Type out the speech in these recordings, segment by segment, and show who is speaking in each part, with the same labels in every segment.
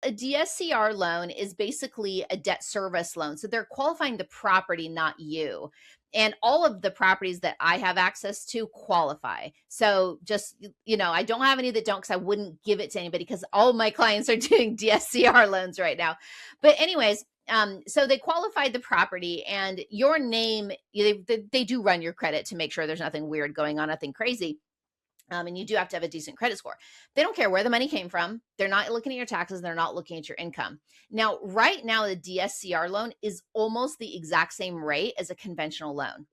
Speaker 1: a DSCR loan is basically a debt service loan. So they're qualifying the property, not you. And all of the properties that I have access to qualify. So just, I don't have any that don't, because I wouldn't give it to anybody, because all my clients are doing DSCR loans right now. But anyways, so they qualified the property, and your name, they do run your credit to make sure there's nothing weird going on, nothing crazy. And you do have to have a decent credit score. They don't care where the money came from. They're not looking at your taxes. They're not looking at your income. Now, right now, the DSCR loan is almost the exact same rate as a conventional loan.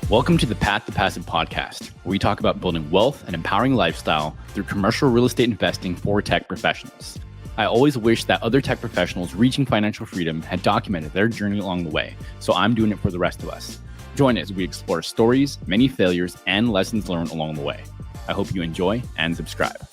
Speaker 2: Welcome to the Path to Passive podcast, where we talk about building wealth and empowering lifestyle through commercial real estate investing for tech professionals. I always wish that other tech professionals reaching financial freedom had documented their journey along the way, so I'm doing it for the rest of us. Join us as we explore stories, many failures, and lessons learned along the way. I hope you enjoy and subscribe.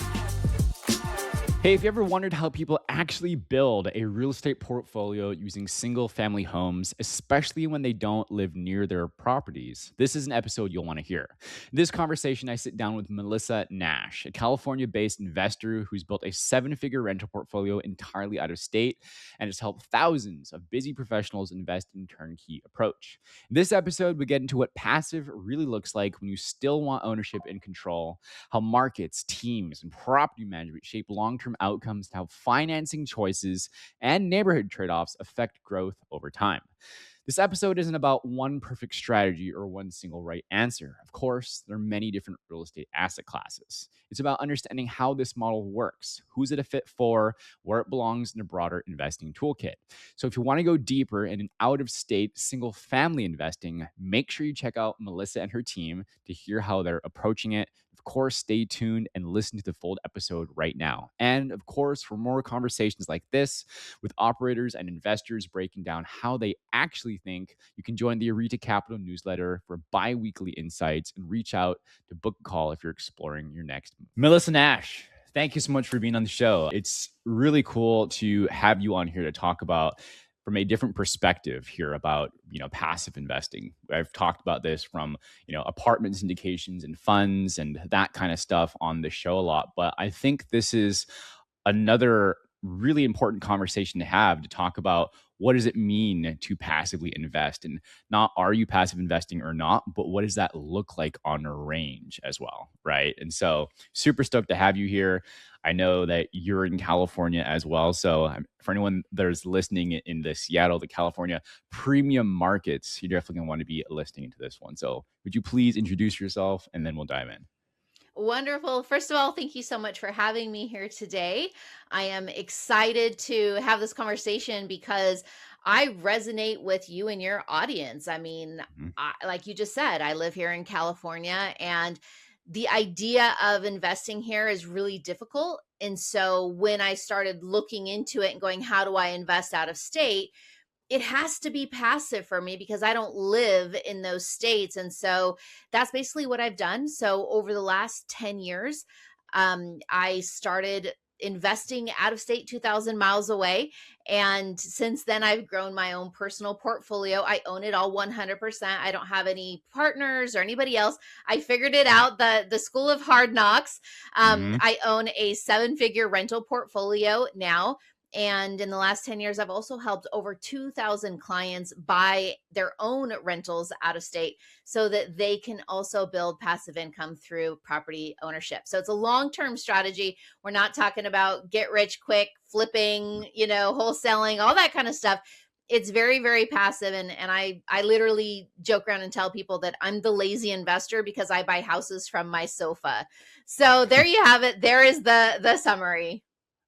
Speaker 2: Hey, if you ever wondered how people actually build a real estate portfolio using single-family homes, especially when they don't live near their properties, this is an episode you'll want to hear. In this conversation, I sit down with Melissa Nash, a California-based investor who's built a 7-figure rental portfolio entirely out of state and has helped thousands of busy professionals invest in turnkey approach. In this episode, we get into what passive really looks like when you still want ownership and control, how markets, teams, and property management shape long-term outcomes, how financing choices and neighborhood trade-offs affect growth over time. This episode isn't about one perfect strategy or one single right answer. Of course, there are many different real estate asset classes. It's about understanding how this model works, who's it a fit for, where it belongs in a broader investing toolkit. So if you want to go deeper in an out-of-state single-family investing, make sure you check out Melissa and her team to hear how they're approaching it. Of course, stay tuned and listen to the full episode right now. And of course, for more conversations like this with operators and investors breaking down how they actually think, you can join the Arita Capital newsletter for bi-weekly insights and reach out to book a call if you're exploring your next move. Melissa Nash, thank you so much for being on the show. It's really cool to have you on here to talk about from a different perspective here about, passive investing. I've talked about this from, apartment syndications and funds and that kind of stuff on the show a lot. But I think this is another really important conversation to have, to talk about what does it mean to passively invest, and not are you passive investing or not, but what does that look like on a range as well, right? And so super stoked to have you here. I know that you're in California as well. So for anyone that's listening in the Seattle, the California premium markets, you're definitely going to want to be listening to this one. So would you please introduce yourself, and then we'll dive in.
Speaker 1: Wonderful. First of all, thank you so much for having me here today. I am excited to have this conversation because I resonate with you and your audience. I mean, like you just said, I live here in California, and the idea of investing here is really difficult. And so when I started looking into it and going, how do I invest out of state? It has to be passive for me because I don't live in those states. And so that's basically what I've done. So over the last 10 years, I started investing out of state, 2,000 miles away. And since then, I've grown my own personal portfolio. I own it all 100%. I don't have any partners or anybody else. I figured it out, the school of hard knocks. I own a 7-figure rental portfolio now. And in the last 10 years, I've also helped over 2,000 clients buy their own rentals out of state so that they can also build passive income through property ownership. So it's a long-term strategy. We're not talking about get rich quick, flipping, wholesaling, all that kind of stuff. It's very, very passive. And I literally joke around and tell people that I'm the lazy investor because I buy houses from my sofa. So there you have it. There is the summary.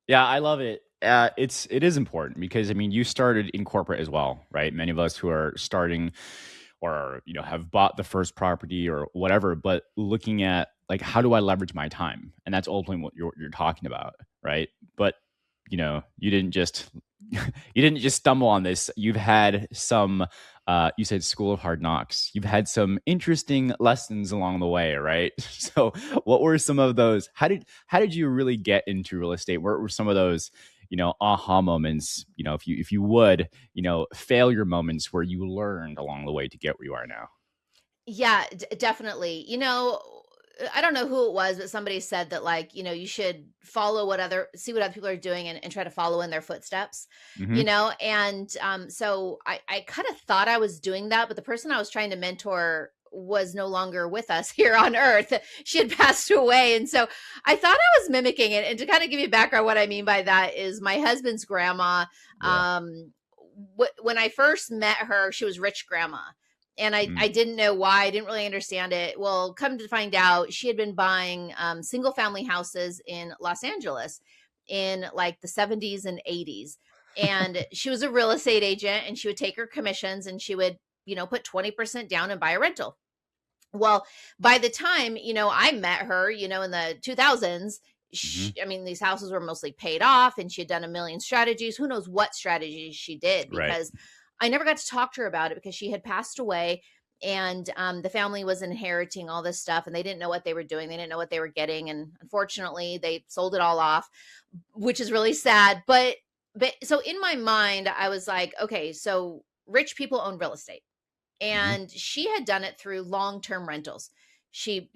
Speaker 2: Yeah, I love it. It is important because, you started in corporate as well, right? Many of us who are starting or, have bought the first property or whatever, but looking at like, how do I leverage my time? And that's ultimately what you're talking about, right? But, you didn't just stumble on this. You've had some, you said school of hard knocks. You've had some interesting lessons along the way, right? So what were some of those? How did you really get into real estate? What were some of those, aha moments, if you would, failure moments where you learned along the way to get where you are now?
Speaker 1: Yeah, definitely. I don't know who it was, but somebody said that, like, you should see what other people are doing, and try to follow in their footsteps,
Speaker 2: Hmm.
Speaker 1: and so I kind of thought I was doing that, but the person I was trying to mentor was no longer with us here on earth. She had passed away. And so I thought I was mimicking it. And to kind of give you background, what I mean by that is my husband's grandma.
Speaker 2: Yeah.
Speaker 1: When I first met her, she was rich grandma. And I
Speaker 2: Mm.
Speaker 1: didn't know why. I didn't really understand it. Well, come to find out, she had been buying single family houses in Los Angeles in like the 70s and 80s. And she was a real estate agent, and she would take her commissions, and she would, put 20% down and buy a rental. Well, by the time, I met her, in the 2000s,
Speaker 2: Hmm.
Speaker 1: I mean, these houses were mostly paid off, and she had done a million strategies. Who knows what strategies she did,
Speaker 2: Right.
Speaker 1: because I never got to talk to her about it, because she had passed away, and the family was inheriting all this stuff, and they didn't know what they were doing. They didn't know what they were getting. And unfortunately, they sold it all off, which is really sad. But so in my mind, I was like, okay, so rich people own real estate,
Speaker 2: Hmm.
Speaker 1: and she had done it through long-term rentals. She,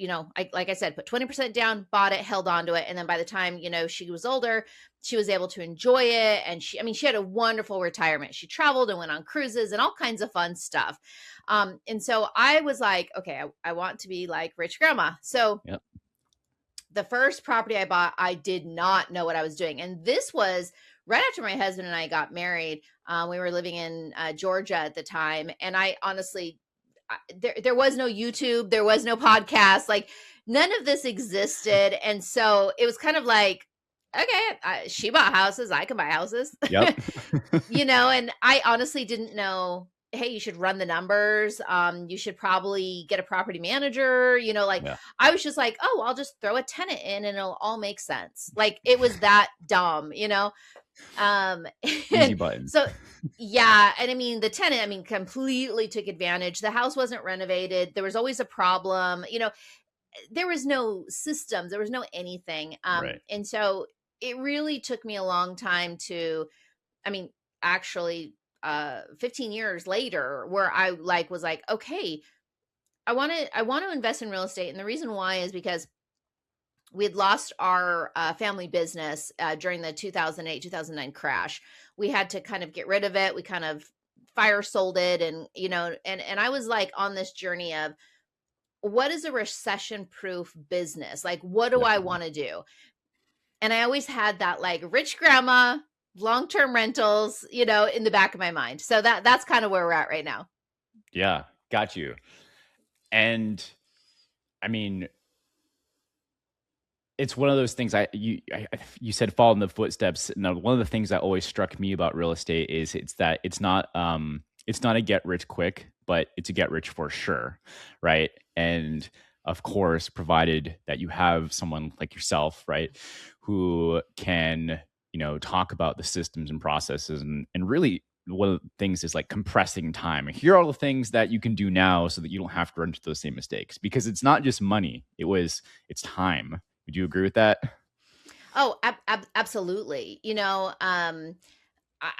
Speaker 1: like I said, put 20% down, bought it, held on to it, and then by the time, she was older, she was able to enjoy it. And she had a wonderful retirement. She traveled and went on cruises and all kinds of fun stuff. And so I was like, okay, I want to be like rich grandma. So
Speaker 2: Yep.
Speaker 1: the first property I bought, I did not know what I was doing. And this was right after my husband and I got married. We were living in Georgia at the time. And I honestly, there was no YouTube, there was no podcast, like none of this existed. And so it was kind of like, okay, she bought houses, I can buy houses.
Speaker 2: Yep.
Speaker 1: And I honestly didn't know, hey, you should run the numbers. You should probably get a property manager, like
Speaker 2: Yeah.
Speaker 1: I was just like, oh, I'll just throw a tenant in and it'll all make sense. Like it was that dumb. Um
Speaker 2: Easy button.
Speaker 1: so yeah, and I mean the tenant, completely took advantage. The house wasn't renovated. There was always a problem. There was no systems, there was no anything.
Speaker 2: Right.
Speaker 1: And so it really took me a long time to, I mean, actually 15 years later, where I like was like, okay, I want to invest in real estate. And the reason why is because we had lost our family business during the 2008 2009 crash. We had to kind of get rid of it. We kind of fire sold it, and and I was like on this journey of, what is a recession proof business, like what do I
Speaker 2: Definitely.
Speaker 1: want to do? And I always had that like rich grandma, long-term rentals, in the back of my mind. So that's kind of where we're at right now.
Speaker 2: Yeah. Got you. And I mean, it's one of those things you said follow in the footsteps. Now, one of the things that always struck me about real estate is it's not a get rich quick, but it's a get rich for sure, right? And of course, provided that you have someone like yourself, right, who can, talk about the systems and processes, and really one of the things is like compressing time. And here are all the things that you can do now so that you don't have to run into those same mistakes, because it's not just money, it's time. Would you agree with that?
Speaker 1: Oh, absolutely.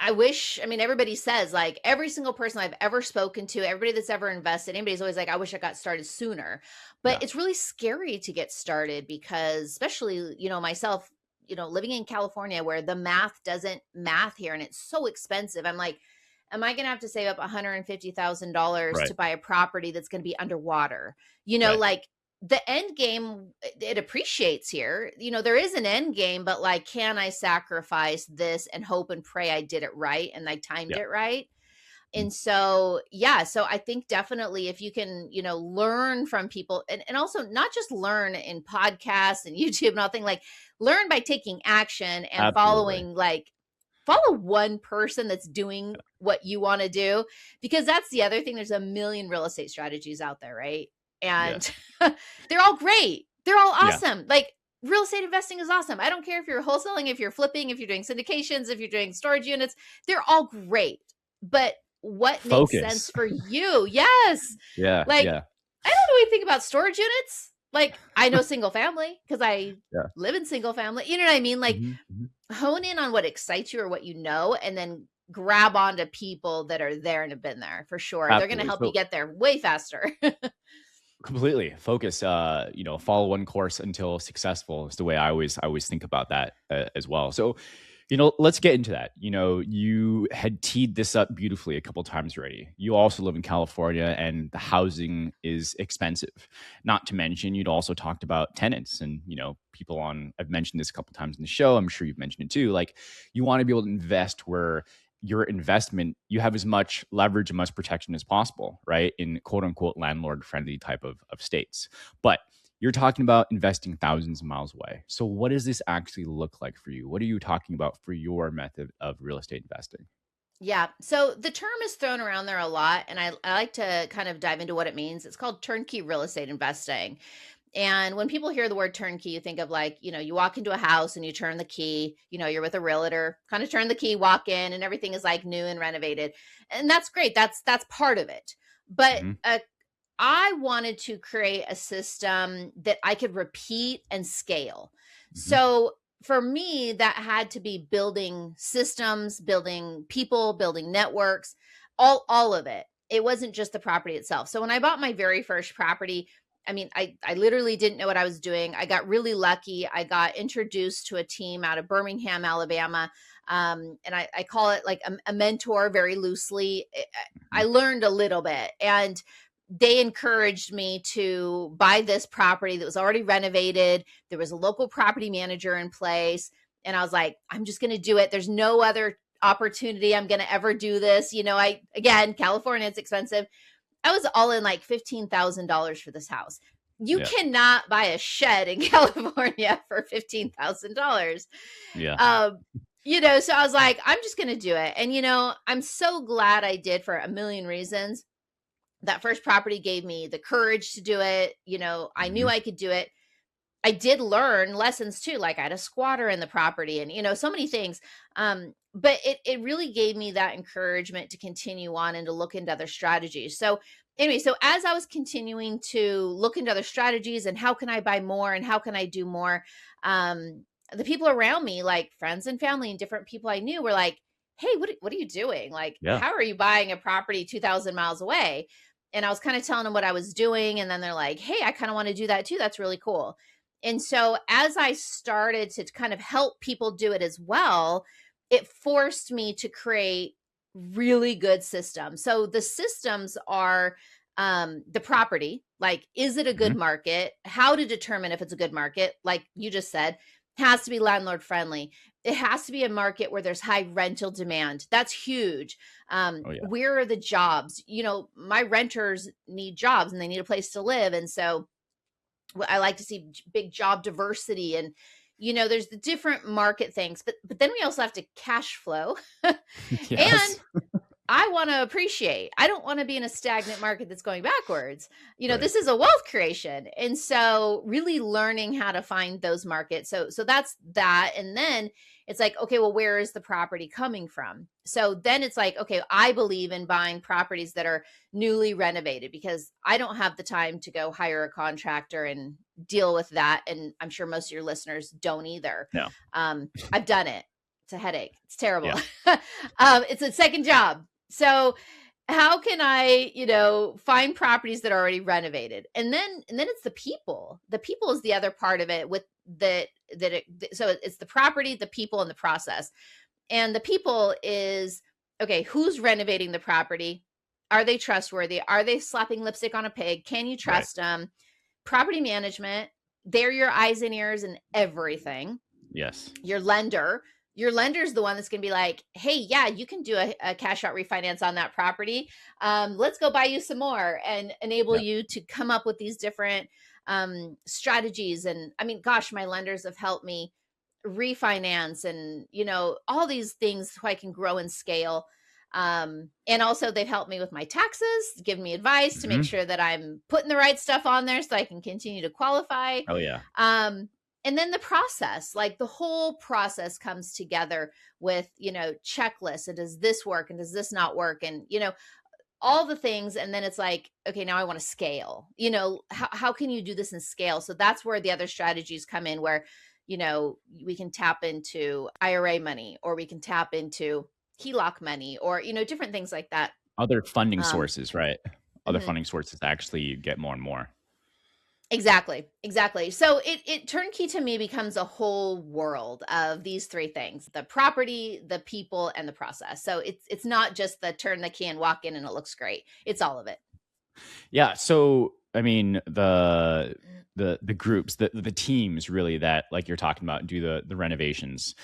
Speaker 1: I wish, everybody says, like, every single person I've ever spoken to, everybody that's ever invested, anybody's always like, I wish I got started sooner. But
Speaker 2: Yeah.
Speaker 1: it's really scary to get started because, especially, myself, living in California where the math doesn't math here and it's so expensive. I'm like, am I going to have to save up $150,000
Speaker 2: Right.
Speaker 1: to buy a property that's going to be underwater?
Speaker 2: Right.
Speaker 1: Like, the end game, it appreciates here. There is an end game, but like, can I sacrifice this and hope and pray I did it right and I timed
Speaker 2: Yeah.
Speaker 1: it right?
Speaker 2: Mm.
Speaker 1: And so, yeah, so I think definitely if you can, learn from people, and also not just learn in podcasts and YouTube and all thing, like learn by taking action and
Speaker 2: Absolutely.
Speaker 1: follow one person that's doing what you want to do, because that's the other thing. There's a million real estate strategies out there, right? And
Speaker 2: Yes.
Speaker 1: they're all great. They're all
Speaker 2: Yeah.
Speaker 1: awesome. Like real estate investing is awesome. I don't care if you're wholesaling, if you're flipping, if you're doing syndications, if you're doing storage units, they're all great. But what makes sense
Speaker 2: Focus.
Speaker 1: for you? Yes.
Speaker 2: Yeah.
Speaker 1: Like
Speaker 2: Yeah.
Speaker 1: I don't know anything about storage units. Like I know single family because I
Speaker 2: Yeah.
Speaker 1: live in single family. You know what I mean? Like
Speaker 2: Mhm. Mhm.
Speaker 1: hone in on what excites you or what you know, and then grab onto people that are there and have been there for sure. They're going to
Speaker 2: Absolutely.
Speaker 1: help you
Speaker 2: So
Speaker 1: get there way faster.
Speaker 2: Completely focus. Follow one course until successful is the way I always think about that as well. So, let's get into that. You had teed this up beautifully a couple times already. You also live in California, and the housing is expensive. Not to mention, you'd also talked about tenants, and people on. I've mentioned this a couple times in the show. I'm sure you've mentioned it too. Like, you want to be able to invest where your investment, you have as much leverage and much protection as possible, right? In quote unquote landlord friendly type of states. But you're talking about investing thousands of miles away. So what does this actually look like for you? What are you talking about for your method of real estate investing?
Speaker 1: Yeah. So the term is thrown around there a lot, and I like to kind of dive into what it means. It's called turnkey real estate investing. And when people hear the word turnkey, you think of like, you walk into a house and you turn the key, you're with a realtor, kind of turn the key, walk in, and everything is like new and renovated. And that's great. That's part of it. But
Speaker 2: Hmm.
Speaker 1: I wanted to create a system that I could repeat and scale.
Speaker 2: Hmm.
Speaker 1: So for me, that had to be building systems, building people, building networks, all of it. It wasn't just the property itself. So when I bought my very first property, I mean, I literally didn't know what I was doing. I got really lucky. I got introduced to a team out of Birmingham, Alabama. And I call it like a mentor very loosely. I
Speaker 2: Hmm.
Speaker 1: learned a little bit, and they encouraged me to buy this property that was already renovated. There was a local property manager in place. And I was like, I'm just going to do it. There's no other opportunity I'm going to ever do this. Again, California, it's expensive. I was all in like $15,000 for this house. You
Speaker 2: Yeah.
Speaker 1: cannot buy a shed in California for $15,000.
Speaker 2: Yeah.
Speaker 1: So I was like, I'm just going to do it. And, I'm so glad I did for a million reasons. That first property gave me the courage to do it. I knew
Speaker 2: Hmm.
Speaker 1: I could do it. I did learn lessons too. Like I had a squatter in the property and, so many things. But it really gave me that encouragement to continue on and to look into other strategies. So anyway, so as I was continuing to look into other strategies and how can I buy more and how can I do more, the people around me, like friends and family and different people I knew were like, hey, what are you doing? Like,
Speaker 2: Yeah.
Speaker 1: how are you buying a property 2,000 miles away? And I was kind of telling them what I was doing. And then they're like, hey, I kind of want to do that too. That's really cool. And so as I started to kind of help people do it as well, it forced me to create really good systems. So the systems are the property, like, is it a good
Speaker 2: Hmm.
Speaker 1: market? How to determine if it's a good market, like you just said, has to be landlord friendly. It has to be a market where there's high rental demand. That's huge.
Speaker 2: Oh yeah.
Speaker 1: Where are the jobs? My renters need jobs and they need a place to live. And so I like to see big job diversity and there's the different market things, but then we also have to cash flow. And
Speaker 2: Yes.
Speaker 1: I want to appreciate. I don't want to be in a stagnant market that's going backwards.
Speaker 2: Right.
Speaker 1: This is a wealth creation. And so really learning how to find those markets. So that's that. And then it's like, okay, well, where is the property coming from? So then it's like, okay, I believe in buying properties that are newly renovated because I don't have the time to go hire a contractor and deal with that. And I'm sure most of your listeners don't either.
Speaker 2: No.
Speaker 1: I've done it. It's a headache. It's terrible.
Speaker 2: Yeah.
Speaker 1: It's a second job. So how can I, find properties that are already renovated? And then it's the people. The people is the other part of it with so it's the property, the people, and the process. And the people is, okay, who's renovating the property? Are they trustworthy? Are they slapping lipstick on a pig? Can you
Speaker 2: Right.
Speaker 1: trust them? Property management, they're your eyes and ears and everything.
Speaker 2: Yes.
Speaker 1: Your lender's the one that's going to be like, hey, yeah, you can do a cash out refinance on that property. Let's go buy you some more and enable
Speaker 2: Yeah.
Speaker 1: you to come up with these different strategies. And I mean, gosh, my lenders have helped me refinance and, all these things so I can grow and scale. And also they've helped me with my taxes, give me advice to make
Speaker 2: Hmm.
Speaker 1: sure that I'm putting the right stuff on there so I can continue to qualify.
Speaker 2: Oh yeah.
Speaker 1: Um, and then the process, like the whole process comes together with, checklists and does this work and does this not work? And, all the things. And then it's like, okay, now I want to scale, how can you do this in scale? So that's where the other strategies come in where, we can tap into IRA money or we can tap into HELOC money or, different things like that.
Speaker 2: Other funding
Speaker 1: Um,
Speaker 2: sources, right? Other
Speaker 1: mhm.
Speaker 2: funding sources actually get more and more.
Speaker 1: Exactly, exactly. So it turnkey to me becomes a whole world of these three things: the property, the people, and the process. So it's not just the turn the key and walk in and it looks great. It's all of it.
Speaker 2: Yeah. So, I mean, the groups, the teams really that like you're talking about do the renovations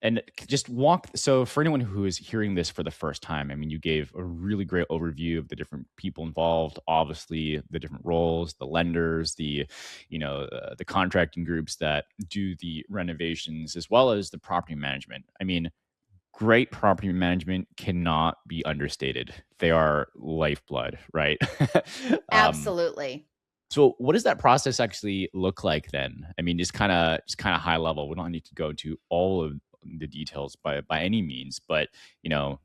Speaker 2: and just walk. So for anyone who is hearing this for the first time, I mean, you gave a really great overview of the different people involved, obviously the different roles, the lenders, the contracting groups that do the renovations, as well as the property management. I mean, great property management cannot be understated. They are lifeblood, right? um,
Speaker 1: Absolutely.
Speaker 2: so what does that process actually look like then? I mean, just kind of high level. We don't need to go into all of the details by any means, but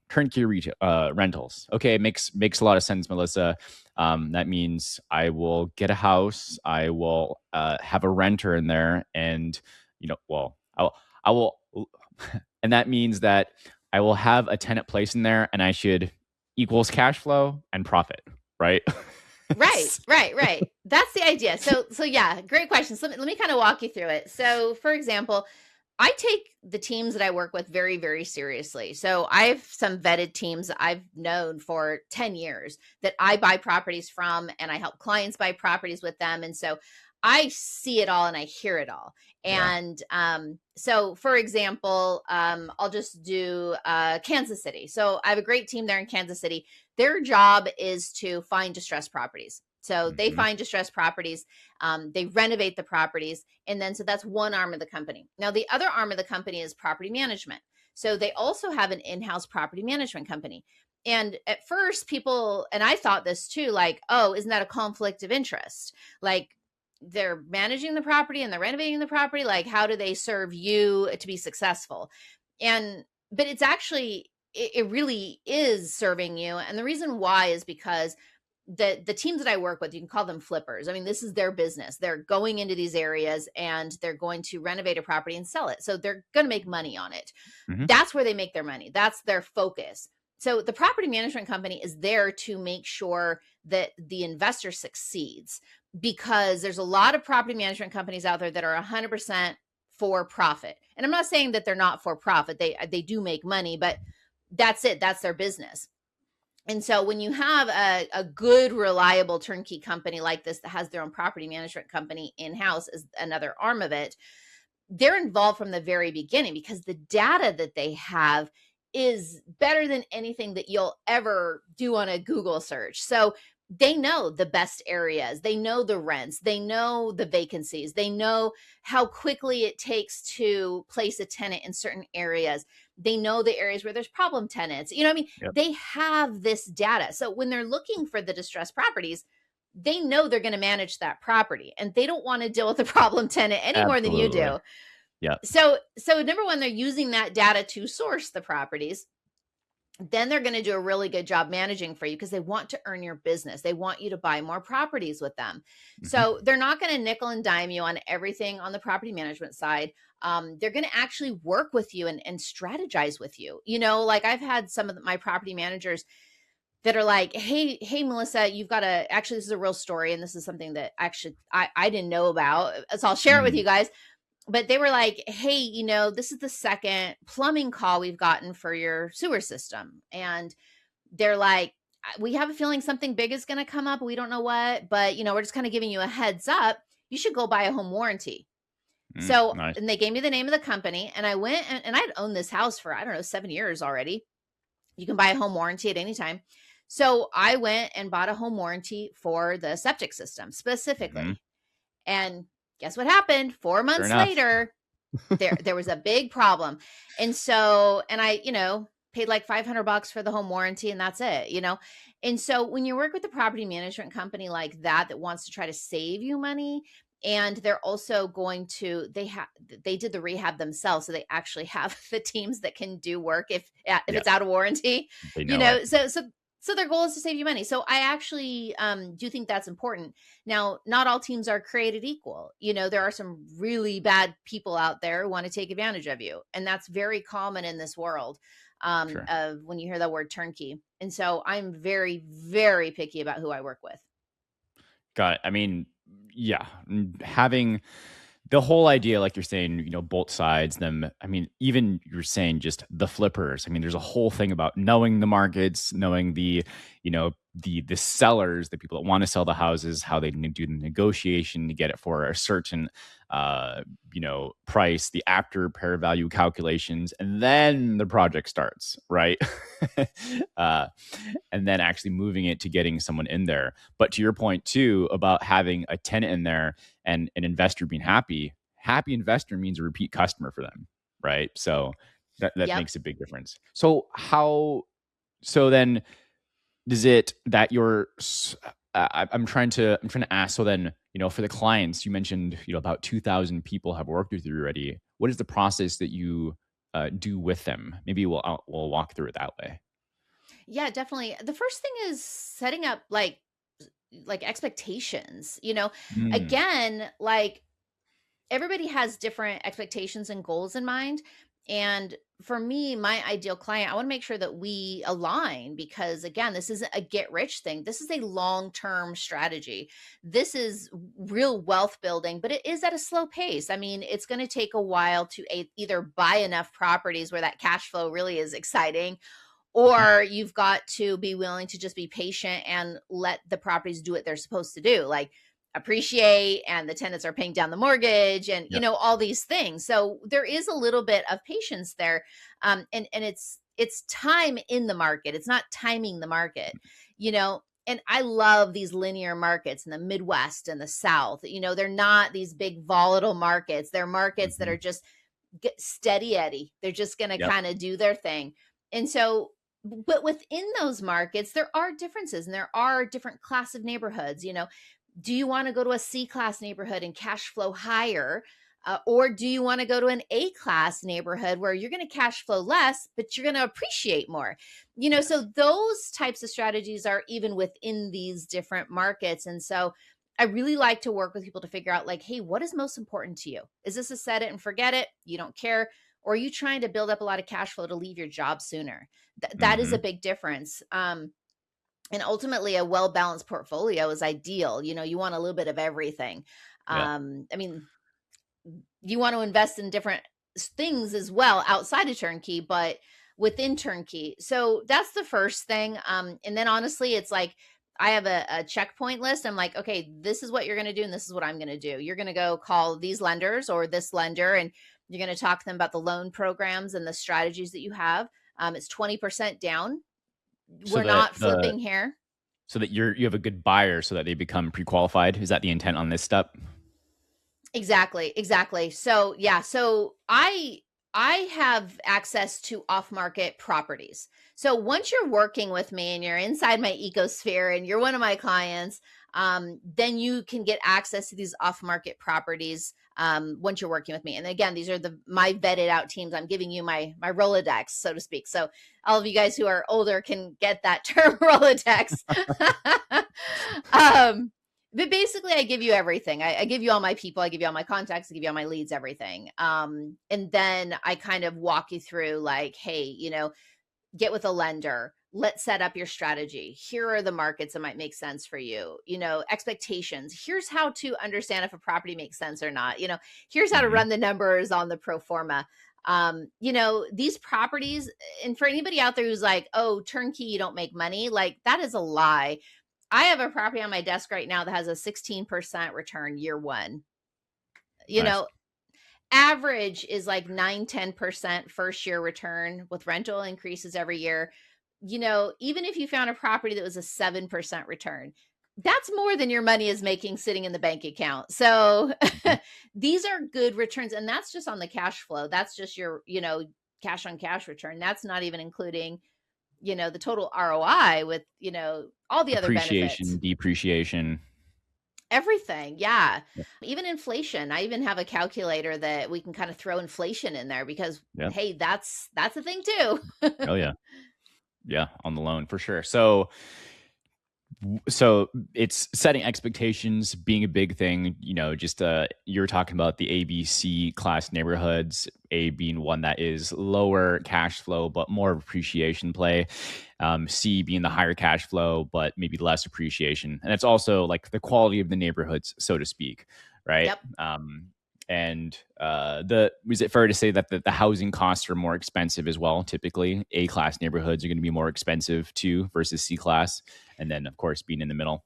Speaker 2: turnkey rentals. Okay, makes a lot of sense, Melissa. That means I will get a house, I will have a renter in there, and well, I will, and that means that I will have a tenant place in there, and I should equals cash flow and profit, right?
Speaker 1: Right, right, right. That's the idea. So yeah, great question. So let me kind of walk you through it. So for example, I take the teams that I work with very, very seriously. So I have some vetted teams that I've known for 10 years that I buy properties from, and I help clients buy properties with them. And so I see it all and I hear it all.
Speaker 2: Yeah.
Speaker 1: And so, for example, I'll just do Kansas City. So I have a great team there in Kansas City. Their job is to find distressed properties. So they
Speaker 2: Hmm.
Speaker 1: find distressed properties, they renovate the properties, and then so that's one arm of the company. Now, the other arm of the company is property management. So they also have an in house property management company. And at first, people, and I thought this too, like, oh, isn't that a conflict of interest? Like, they're managing the property and they're renovating the property. Like, how do they serve you to be successful? And, but it's actually, it really is serving you. And the reason why is because the teams that I work with, you can call them flippers. I mean, this is their business. They're going into these areas and they're going to renovate a property and sell it. So they're going to make money on it.
Speaker 2: Hmm.
Speaker 1: That's where they make their money. That's their focus. So the property management company is there to make sure that the investor succeeds, because there's a lot of property management companies out there that are 100% for profit. And I'm not saying that they're not for profit. They do make money, but that's it. That's their business. And so when you have a good, reliable turnkey company like this that has their own property management company in-house as another arm of it, they're involved from the very beginning because the data that they have is better than anything that you'll ever do on a Google search. So they know the best areas, they know the rents, they know the vacancies, they know how quickly it takes to place a tenant in certain areas. They know the areas where there's problem tenants. I mean,
Speaker 2: Yep.
Speaker 1: they have this data. So when they're looking for the distressed properties, they know they're going to manage that property and they don't want to deal with the problem tenant any more than you
Speaker 2: Absolutely.
Speaker 1: do.
Speaker 2: Yep.
Speaker 1: So number one, they're using that data to source the properties. Then they're going to do a really good job managing for you because they want to earn your business. They want you to buy more properties with them.
Speaker 2: Hmm.
Speaker 1: So they're not going to nickel and dime you on everything on the property management side. They're going to actually work with you and strategize with you. Like I've had some of my property managers that are like, hey, Melissa, you've got to actually, this is a real story. And this is something that actually I didn't know about. So I'll share it with
Speaker 2: Mm.
Speaker 1: you guys. But they were like, hey, this is the second plumbing call we've gotten for your sewer system. And they're like, we have a feeling something big is going to come up. We don't know what, but we're just kind of giving you a heads up. You should go buy a home warranty. So,
Speaker 2: Nice.
Speaker 1: and they gave me the name of the company, and I went and I'd owned this house for, I don't know, 7 years already. You can buy a home warranty at any time. So I went and bought a home warranty for the septic system
Speaker 2: Hmm.
Speaker 1: specifically. And guess what happened? 4
Speaker 2: Sure
Speaker 1: months
Speaker 2: enough.
Speaker 1: later, there was a big problem. And so, and I, paid like $500 for the home warranty and that's it. And so when you work with a property management company like that wants to try to save you money, and they're also going to, they did the rehab themselves. So they actually have the teams that can do work if
Speaker 2: Yeah,
Speaker 1: it's out of warranty,
Speaker 2: they
Speaker 1: you
Speaker 2: know it.
Speaker 1: know, so, so, so their goal is to save you money. So I actually do think that's important. Now, not all teams are created equal. There are some really bad people out there who want to take advantage of you. And that's very common in this world,
Speaker 2: Sure.
Speaker 1: of when you hear the word turnkey. And so I'm very, very picky about who I work with.
Speaker 2: Got it. I mean, yeah, having the whole idea, like you're saying, both sides, even you're saying just the flippers. I mean, there's a whole thing about knowing the markets, knowing the sellers, the people that want to sell the houses, how they do the negotiation to get it for a certain, uh, price, the after pair value calculations, and then the project starts, right? uh, and then actually moving it to getting someone in there. But to your point too about having a tenant in there and an investor being happy investor means a repeat customer for them, right? So that
Speaker 1: Yep.
Speaker 2: makes a big difference. So then is it that I'm trying to ask, so then, for the clients you mentioned, about 2,000 people have worked with you already. What is the process that you do with them? Maybe we'll walk through it that way.
Speaker 1: Yeah, definitely. The first thing is setting up like expectations.
Speaker 2: Mm,
Speaker 1: Again, like everybody has different expectations and goals in mind. And for me, my ideal client, I want to make sure that we align because, again, this isn't a get rich thing. This is a long term strategy. This is real wealth building, but it is at a slow pace. I mean, it's going to take a while to either buy enough properties where that cash flow really is exciting, or you've got to be willing to just be patient and let the properties do what they're supposed to do, like appreciate, and the tenants are paying down the mortgage, and
Speaker 2: yep.
Speaker 1: all these things. So there is a little bit of patience there. And it's time in the market, it's not timing the market. And I love these linear markets in the Midwest and the South. They're not these big volatile markets, they're markets that
Speaker 2: Hmm.
Speaker 1: are just steady Eddie. They're just going to
Speaker 2: Yep.
Speaker 1: kind of do their thing. And so, but within those markets, there are differences and there are different class of neighborhoods. Do you want to go to a C class neighborhood and cash flow higher? Or do you want to go to an A class neighborhood where you're going to cash flow less, but you're going to appreciate more? So
Speaker 2: Yes.
Speaker 1: those types of strategies are even within these different markets. And so I really like to work with people to figure out, like, hey, what is most important to you? Is this a set it and forget it? You don't care? Or are you trying to build up a lot of cash flow to leave your job sooner? That is
Speaker 2: Hmm.
Speaker 1: a big difference. And ultimately, a well balanced portfolio is ideal. You want a little bit of everything.
Speaker 2: Yeah.
Speaker 1: I mean, you want to invest in different things as well outside of turnkey, but within turnkey. So that's the first thing. And then honestly, it's like I have a checkpoint list. I'm like, okay, this is what you're going to do, and this is what I'm going to do. You're going to go call these lenders or this lender, and you're going to talk to them about the loan programs and the strategies that you have. It's 20% down.
Speaker 2: So
Speaker 1: We're
Speaker 2: that
Speaker 1: not
Speaker 2: the
Speaker 1: flipping here.
Speaker 2: so that you have a good buyer so that they become pre-qualified. Is that the intent on this step?
Speaker 1: Exactly, exactly. So, yeah, so I have access to off-market properties. So, once you're working with me and you're inside my ecosphere and you're one of my clients, then you can get access to these off-market properties once you're working with me. And again, these are my vetted out teams. I'm giving you my Rolodex, so to speak. So, all of you guys who are older can get that term Rolodex. um but basically, I give you everything. I give you all my people, I give you all my contacts, I give you all my leads, everything. And then I kind of walk you through, like, hey, get with a lender. Let's set up your strategy. Here are the markets that might make sense for you. Expectations. Here's how to understand if a property makes sense or not. Here's how to
Speaker 2: Hmm.
Speaker 1: run the numbers on the pro forma. These properties, and for anybody out there who's like, oh, turnkey, you don't make money, like, that is a lie. I have a property on my desk right now that has a 16% return year one. You
Speaker 2: Nice.
Speaker 1: know, Average is like 9-10% first year return with rental increases every year. Even if you found a property that was a 7% return, that's more than your money is making sitting in the bank account. So
Speaker 2: Mhm.
Speaker 1: these are good returns. And that's just on the cash flow. That's just your, cash on cash return. That's not even including, the total ROI with, all the other benefits.
Speaker 2: Appreciation, depreciation.
Speaker 1: Everything, yeah.
Speaker 2: Yep.
Speaker 1: Even inflation. I even have a calculator that we can kind of throw inflation in there because,
Speaker 2: Yep.
Speaker 1: hey, that's a thing too.
Speaker 2: Oh yeah. Yeah, on the loan for sure. So So it's setting expectations being a big thing. Just you're talking about the ABC class neighborhoods, A being one that is lower cash flow but more appreciation play, C being the higher cash flow but maybe less appreciation, and it's also like the quality of the neighborhoods, so to speak, right?
Speaker 1: Yep.
Speaker 2: And the is it fair to say that the housing costs are more expensive as well? Typically, A class neighborhoods are going to be more expensive too versus C class, and then of course being in the middle.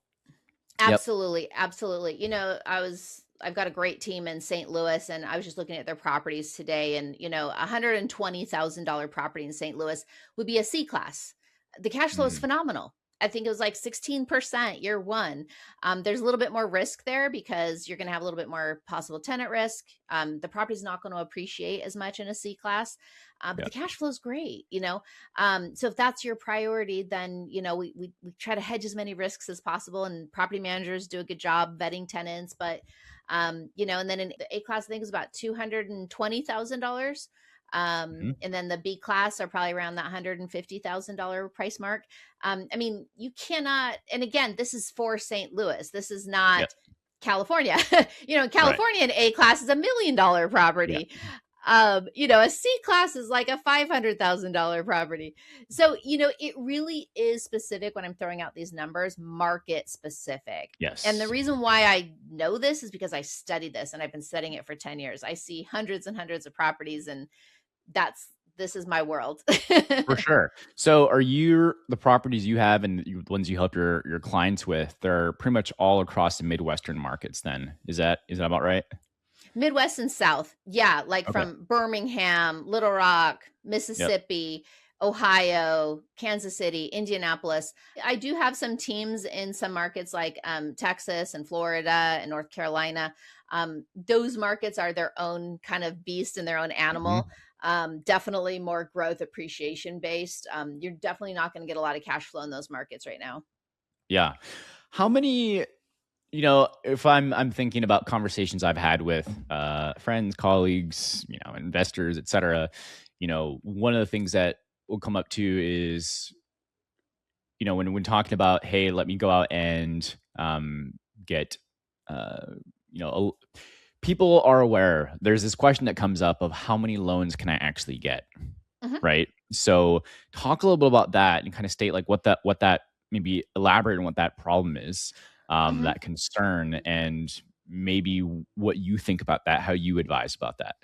Speaker 2: Yep.
Speaker 1: Absolutely, absolutely. I've got a great team in St. Louis, and I was just looking at their properties today, and $120,000 property in St. Louis would be a C class. The cash flow is
Speaker 2: Mm,
Speaker 1: phenomenal. I think it was like 16% year one. There's a little bit more risk there because you're going to have a little bit more possible tenant risk. The property's not going to appreciate as much in a C class, but the
Speaker 2: yep.
Speaker 1: cash flow is great. So if that's your priority, then we try to hedge as many risks as possible, and property managers do a good job vetting tenants. But and then in the A class, I think is about $220,000.
Speaker 2: Mhm.
Speaker 1: And then the B class are probably around that $150,000 price mark. You cannot, and again, this is for St. Louis. This is
Speaker 2: Yep.
Speaker 1: not California. In
Speaker 2: Right.
Speaker 1: California, an A class is $1 million
Speaker 2: Yeah.
Speaker 1: property. A C class is like a $500,000 property. So, it really is specific when I'm throwing out these numbers, market specific. And the
Speaker 2: Yes.
Speaker 1: reason why I know this is because I studied this and I've been studying it for 10 years. I see hundreds and hundreds of properties, and this is my world.
Speaker 2: For sure. So are you the properties you have and the ones you help your clients with, they're pretty much all across the Midwestern markets then? Is that about right?
Speaker 1: Midwest and South. Yeah, like
Speaker 2: Okay.
Speaker 1: from Birmingham, Little Rock,
Speaker 2: Yep.
Speaker 1: Mississippi, Ohio, Kansas City, Indianapolis. I do have some teams in some markets like Texas and Florida and North Carolina. Those markets are their own kind of beast and their own
Speaker 2: Mhm.
Speaker 1: animal. Definitely more growth appreciation based. You're definitely not going to get a lot of cash flow in those markets right now.
Speaker 2: Yeah. How many, if I'm thinking about conversations I've had with friends, colleagues, investors, et cetera, one of the things that will come up too is, when talking about, hey, let me go out and get, uh, you know, people are aware. There's this question that comes up of how many loans can I actually get,
Speaker 1: Mhm,
Speaker 2: right? So talk a little bit about that and kind of state like what that maybe elaborate on what that problem is,
Speaker 1: mhm.
Speaker 2: that concern, and maybe what you think about that, how you advise about that.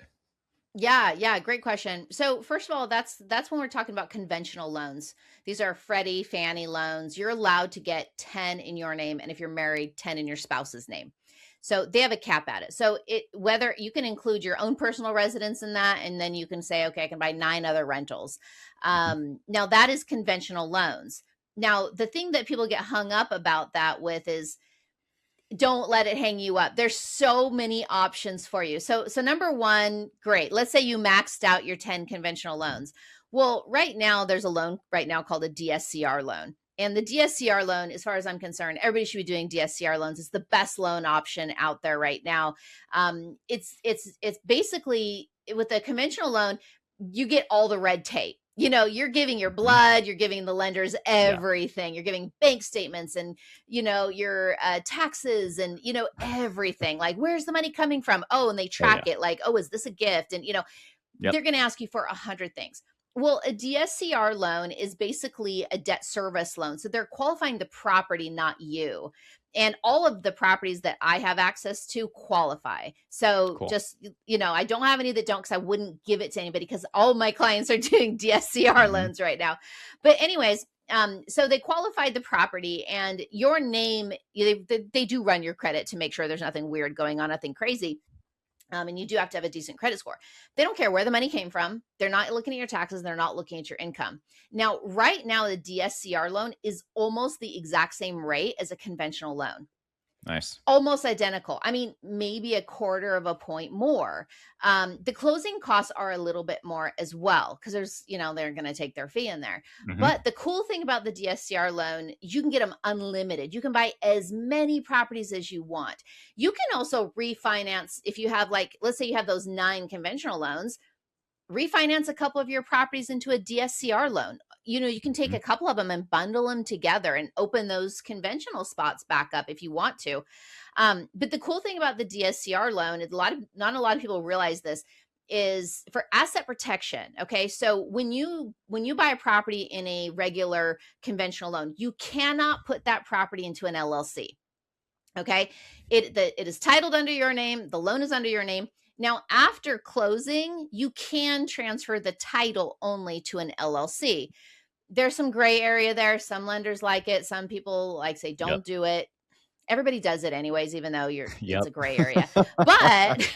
Speaker 1: Yeah, yeah, great question. So first of all, that's when we're talking about conventional loans. These are Freddie, Fannie loans. You're allowed to get 10 in your name, and if you're married, 10 in your spouse's name. So they have a cap at it. So it whether you can include your own personal residence in that, and then you can say, okay, I can buy 9 other rentals.
Speaker 2: Mhm.
Speaker 1: Now that is conventional loans. Now the thing that people get hung up about that with is don't let it hang you up. There's so many options for you. So number one, great. Let's say you maxed out your 10 conventional loans. Well, right now there's a loan right now called a DSCR loan. And the DSCR loan, as far as I'm concerned, everybody should be doing DSCR loans. It's the best loan option out there right now. It's basically with a conventional loan, you get all the red tape. You're giving your
Speaker 2: Mhm.
Speaker 1: blood, you're giving the lenders
Speaker 2: Yeah.
Speaker 1: everything. You're giving bank statements and your taxes and everything, like where's the money coming from, oh, and they
Speaker 2: Oh
Speaker 1: track
Speaker 2: yeah.
Speaker 1: it like, oh, is this a gift, and
Speaker 2: Yep.
Speaker 1: they're going to ask you for 100 things. Well, a DSCR loan is basically a debt service loan. So they're qualifying the property, not you. And all of the properties that I have access to qualify. So
Speaker 2: Cool.
Speaker 1: just, I don't have any that don't because I wouldn't give it to anybody because all my clients are doing DSCR
Speaker 2: Mhm.
Speaker 1: loans right now. But, anyways, so they qualified the property and your name, they do run your credit to make sure there's nothing weird going on, nothing crazy. And you do have to have a decent credit score. They don't care where the money came from. They're not looking at your taxes. They're not looking at your income. Now, right now, the DSCR loan is almost the exact same rate as a conventional loan.
Speaker 2: Nice.
Speaker 1: Almost identical. I mean, maybe a quarter of a point more. The closing costs are a little bit more as well because they're going to take their fee in there.
Speaker 2: Mhm.
Speaker 1: But the cool thing about the DSCR loan, you can get them unlimited. You can buy as many properties as you want. You can also refinance if you have, like, let's say you have those 9 conventional loans, refinance a couple of your properties into a DSCR loan. you can take
Speaker 2: Mhm.
Speaker 1: a couple of them and bundle them together and open those conventional spots back up if you want to. But the cool thing about the DSCR loan is not a lot of people realize this is for asset protection. Okay. So when you buy a property in a regular conventional loan, you cannot put that property into an LLC. Okay. It is titled under your name. The loan is under your name. Now, after closing, you can transfer the title only to an LLC. There's some gray area there. Some lenders like it. Some people like say,
Speaker 2: Yep.
Speaker 1: don't do it. Everybody does it anyways, even though it's
Speaker 2: Yep.
Speaker 1: a gray area. But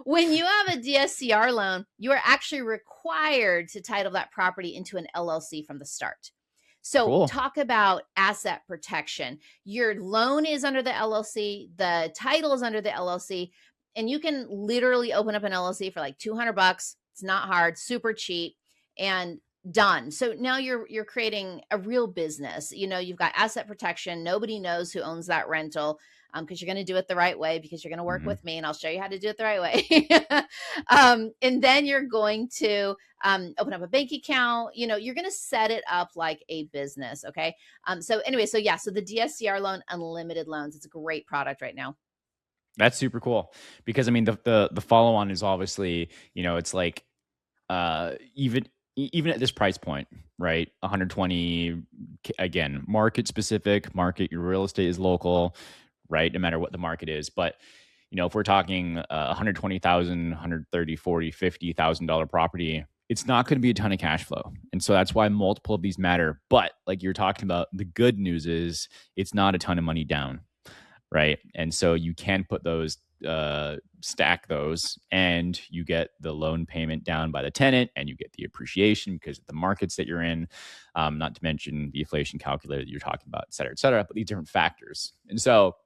Speaker 1: when you have a DSCR loan, you are actually required to title that property into an LLC from the start. So
Speaker 2: Cool.
Speaker 1: talk about asset protection. Your loan is under the LLC, the title is under the LLC, and you can literally open up an LLC for like $200. It's not hard, super cheap, and done. So now you're creating a real business. You've got asset protection. Nobody knows who owns that rental, because you're going to do it the right way, because you're going to work
Speaker 2: Mhm.
Speaker 1: with me and I'll show you how to do it the right way. And then you're going to open up a bank account. You're going to set it up like a business. Okay. So anyway, so the DSCR loan, unlimited loans. It's a great product right now.
Speaker 2: That's super cool because I mean the follow on is obviously, it's like even at this price point, right? 120 again, market specific, market your real estate is local, right? No matter what the market is, but if we're talking 120,000, 130, 40, $50,000 property, it's not going to be a ton of cash flow. And so that's why multiple of these matter. But like you're talking about, the good news is it's not a ton of money down, right? And so you can put those, stack those, and you get the loan payment down by the tenant, and you get the appreciation because of the markets that you're in, not to mention the inflation calculator that you're talking about, et cetera, et cetera. But these different factors. And so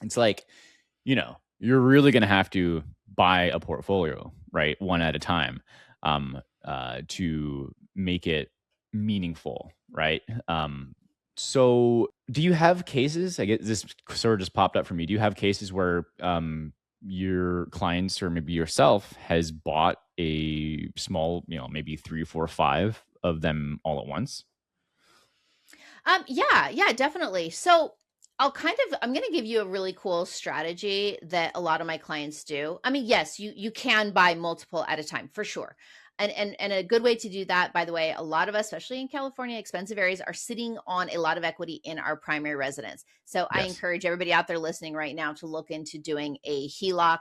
Speaker 2: it's like, you're really going to have to buy a portfolio, right? One at a time, to make it meaningful, right? So do you have cases? I get this sort of just popped up for me. Do you have cases where your clients or maybe yourself has bought a small, maybe three, four, five of them all at once?
Speaker 1: Yeah, definitely. So I'm going to give you a really cool strategy that a lot of my clients do. I mean, yes, you can buy multiple at a time for sure. And a good way to do that, by the way, a lot of us, especially in California, expensive areas, are sitting on a lot of equity in our primary residence. So I
Speaker 2: Yes.
Speaker 1: encourage everybody out there listening right now to look into doing a HELOC,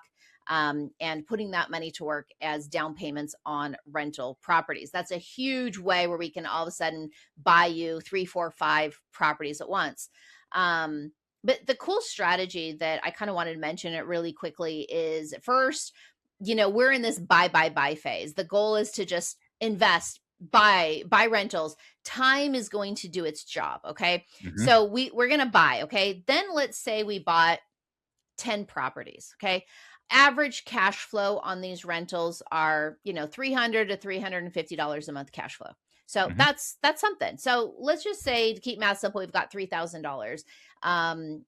Speaker 1: and putting that money to work as down payments on rental properties. That's a huge way where we can all of a sudden buy you three, four, five properties at once. But the cool strategy that I kind of wanted to mention it really quickly is, first, we're in this buy phase. The goal is to just invest, buy rentals. Time is going to do its job. Okay.
Speaker 2: Hmm.
Speaker 1: So we're going to buy. Okay. Then let's say we bought 10 properties. Okay. Average cash flow on these rentals are, $300 to $350 a month cash flow. So
Speaker 2: Hmm.
Speaker 1: that's something. So let's just say, to keep math simple, we've got $3,000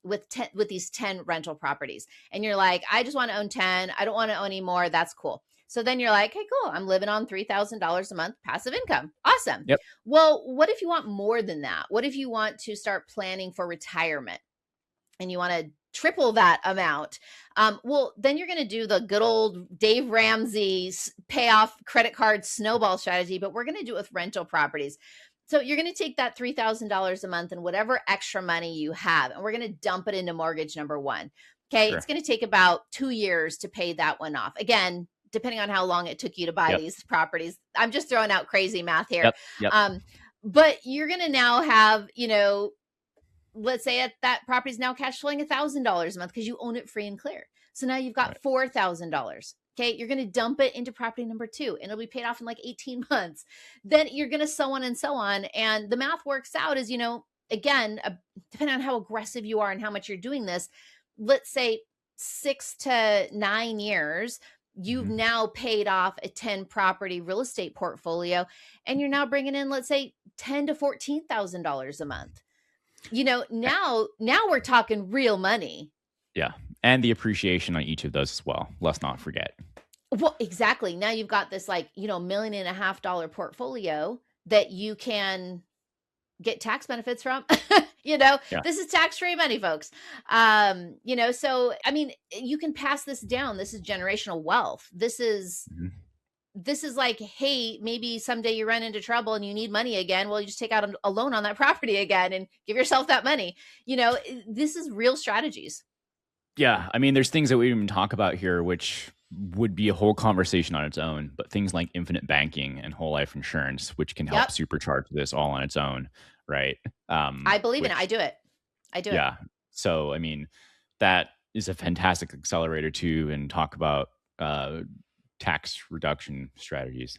Speaker 1: with these 10 rental properties. And you're like, I just want to own 10. I don't want to own any more. That's cool. So then you're like, hey, cool. I'm living on $3,000 a month passive income. Awesome.
Speaker 2: Yep.
Speaker 1: Well, what if you want more than that? What if you want to start planning for retirement and you want to triple that amount? Well, then you're going to do the good old Dave Ramsey payoff credit card snowball strategy, but we're going to do it with rental properties. So you're going to take that $3,000 a month and whatever extra money you have, and we're going to dump it into mortgage number one. Okay. It's
Speaker 2: Sure.
Speaker 1: going to take about 2 years to pay that one off. Again, depending on how long it took you to buy
Speaker 2: Yep.
Speaker 1: these properties. I'm just throwing out crazy math here.
Speaker 2: Yep. Yep.
Speaker 1: But you're going to now have, let's say that property is now cash flowing $1,000 a month because you own it free and clear. So now you've got
Speaker 2: Right.
Speaker 1: $4,000. Okay. You're going to dump it into property number two and it'll be paid off in like 18 months. Then you're going to so on and so on. And the math works out as, again, depending on how aggressive you are and how much you're doing this, let's say 6 to 9 years, you've
Speaker 2: Mhm.
Speaker 1: now paid off a 10 property real estate portfolio and you're now bringing in, let's say, $10,000 to $14,000 a month. Now we're talking real money.
Speaker 2: Yeah. And the appreciation on each of those as well. Let's not forget.
Speaker 1: Well, exactly. Now you've got this $1.5 million portfolio that you can get tax benefits from.
Speaker 2: Yeah.
Speaker 1: This is tax-free money, folks. So I mean, you can pass this down. This is generational wealth.
Speaker 2: Mhm.
Speaker 1: This is like, hey, maybe someday you run into trouble and you need money again. Well, you just take out a loan on that property again and give yourself that money. This is real strategies.
Speaker 2: Yeah. I mean, there's things that we didn't even talk about here, which would be a whole conversation on its own, but things like infinite banking and whole life insurance, which can help
Speaker 1: Yep.
Speaker 2: supercharge this all on its own. Right.
Speaker 1: I believe in it. I
Speaker 2: Which,
Speaker 1: do it. I do it.
Speaker 2: yeah. So, I mean, that is a fantastic accelerator too, and talk about uh, tax reduction strategies.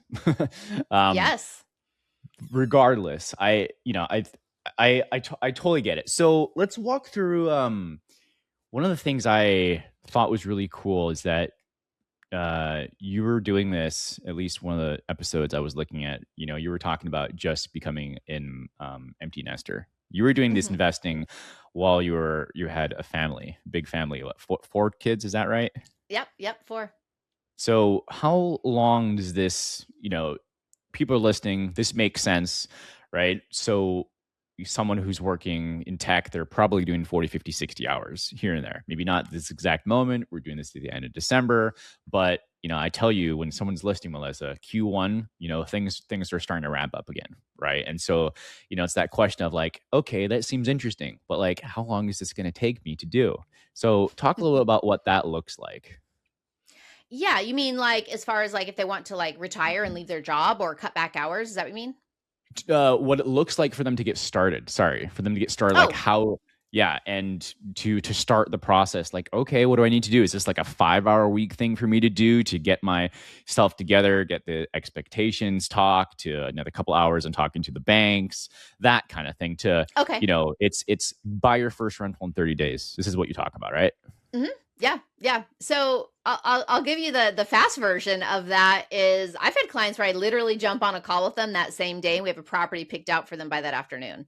Speaker 2: um,
Speaker 1: Yes.
Speaker 2: Regardless, I totally get it. So let's walk through. One of the things I thought was really cool is that you were doing this. At least one of the episodes I was looking at, you were talking about just becoming an empty nester. You were doing this
Speaker 1: Mhm.
Speaker 2: investing while you had a family, big family, what, four kids. Is that right?
Speaker 1: Yep. Yep. 4.
Speaker 2: So how long does this, people are listening, this makes sense, right? So someone who's working in tech, they're probably doing 40, 50, 60 hours here and there. Maybe not this exact moment. We're doing this to the end of December, but I tell you, when someone's listening, Melissa, Q1, things are starting to ramp up again, right? And so, it's that question of like, okay, that seems interesting, but like, how long is this going to take me to do? So talk a little bit about what that looks like.
Speaker 1: Yeah, you mean like as far as like if they want to like retire and leave their job or cut back hours? Is that what you mean?
Speaker 2: What it looks like for them to get started. Sorry, for them to get started, like
Speaker 1: Oh,
Speaker 2: how, yeah, and to start the process. Like, okay, what do I need to do? Is this like a 5-hour week thing for me to do to get myself together, get the expectations, talk to another couple hours and talking to the banks, that kind of thing.
Speaker 1: okay.
Speaker 2: It's buy your first rental in 30 days. This is what you talk about, right?
Speaker 1: Mhm. Yeah, yeah. So I'll give you the fast version of that is I've had clients where I literally jump on a call with them that same day and we have a property picked out for them by that afternoon.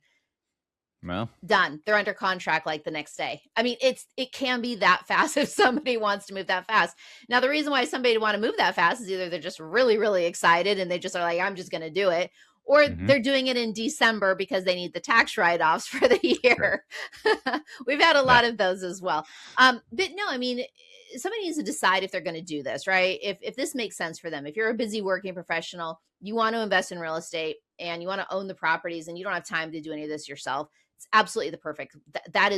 Speaker 2: Well,
Speaker 1: Done. They're under contract like the next day. I mean, it can be that fast if somebody wants to move that fast. Now, the reason why somebody would want to move that fast is either they're just really, really excited and they just are like, I'm just going to do it, or
Speaker 2: hmm,
Speaker 1: they're doing it in December because they need the tax write-offs for the
Speaker 2: sure,
Speaker 1: year. We've had a
Speaker 2: yeah,
Speaker 1: lot of those as well. But no, I mean, somebody needs to decide if they're going to do this, right? If this makes sense for them. If you're a busy working professional, you want to invest in real estate and you want to own the properties and you don't have time to do any of this yourself, it's absolutely the perfect that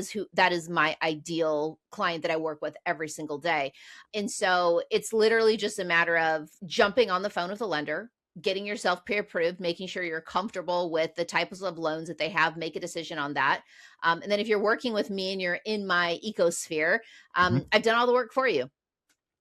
Speaker 1: is my ideal client that I work with every single day. And so it's literally just a matter of jumping on the phone with the lender, getting yourself pre-approved, making sure you're comfortable with the types of loans that they have, make a decision on that. And then if you're working with me and you're in my ecosphere,
Speaker 2: hmm,
Speaker 1: I've done all the work for you.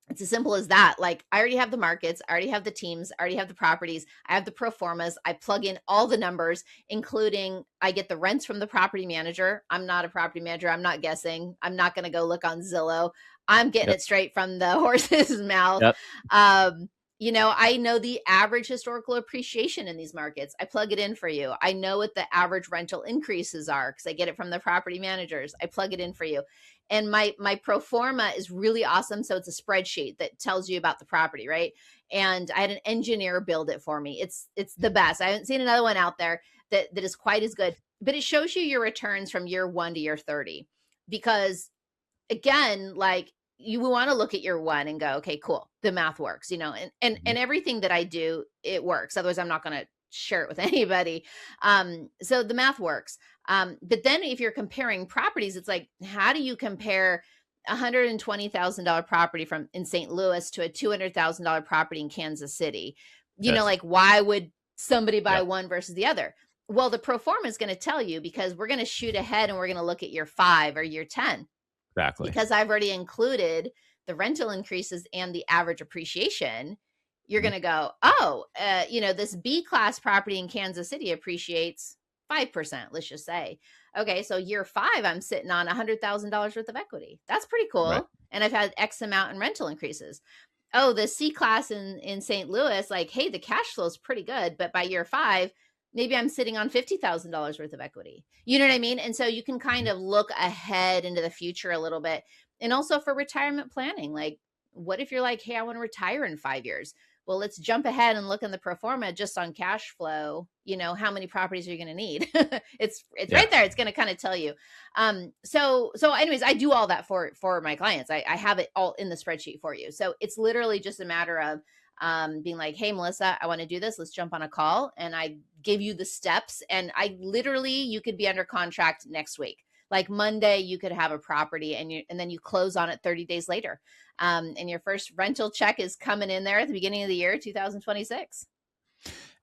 Speaker 1: It's as simple as that. Like, I already have the markets, I already have the teams, I already have the properties, I have the pro formas. I plug in all the numbers, including I get the rents from the property manager. I'm not a property manager. I'm not guessing. I'm not going to go look on Zillow. I'm getting
Speaker 2: yep,
Speaker 1: it straight from the horse's mouth.
Speaker 2: yep,
Speaker 1: Um, I know the average historical appreciation in these markets. I plug it in for you. I know what the average rental increases are because I get it from the property managers. I plug it in for you. And my pro forma is really awesome. So it's a spreadsheet that tells you about the property, right? And I had an engineer build it for me. It's the best. I haven't seen another one out there that is quite as good. But it shows you your returns from year 1 to year 30. Because again, like, you want to look at your one and go, okay, cool, the math works, and
Speaker 2: mhm,
Speaker 1: everything that I do, it works. Otherwise, I'm not going to share it with anybody. So the math works. But then if you're comparing properties, it's like, how do you compare $120,000 property from in St. Louis to a $200,000 property in Kansas City?
Speaker 2: yes,
Speaker 1: Like, why would somebody buy
Speaker 2: yep,
Speaker 1: one versus the other? Well, the pro forma is going to tell you because we're going to shoot ahead and we're going to look at year 5 or year 10
Speaker 2: exactly,
Speaker 1: because I've already included the rental increases and the average appreciation. You're
Speaker 2: mhm,
Speaker 1: going to go, oh, this B class property in Kansas City appreciates 5%, let's just say. Okay, so year 5, I'm sitting on $100,000 worth of equity. That's pretty
Speaker 2: right,
Speaker 1: cool. And I've had X amount in rental increases. Oh, the C class in St. Louis, like, hey, the cash flow is pretty good, but by year 5, maybe I'm sitting on $50,000 worth of equity. You know what I mean? And so you can kind
Speaker 2: mhm,
Speaker 1: of look ahead into the future a little bit. And also for retirement planning, like, what if you're like, hey, I want to retire in 5 years? Well, let's jump ahead and look in the pro forma just on cash flow. How many properties are you going to need? It's
Speaker 2: Yeah.
Speaker 1: right there. It's going to kind of tell you. So anyways, I do all that for my clients. I have it all in the spreadsheet for you. So it's literally just a matter of being like, hey, Melissa, I want to do this. Let's jump on a call. And I give you the steps. And you could be under contract next week. Like Monday, you could have a property and then you close on it 30 days later. And your first rental check is coming in there at the beginning of the year, 2026.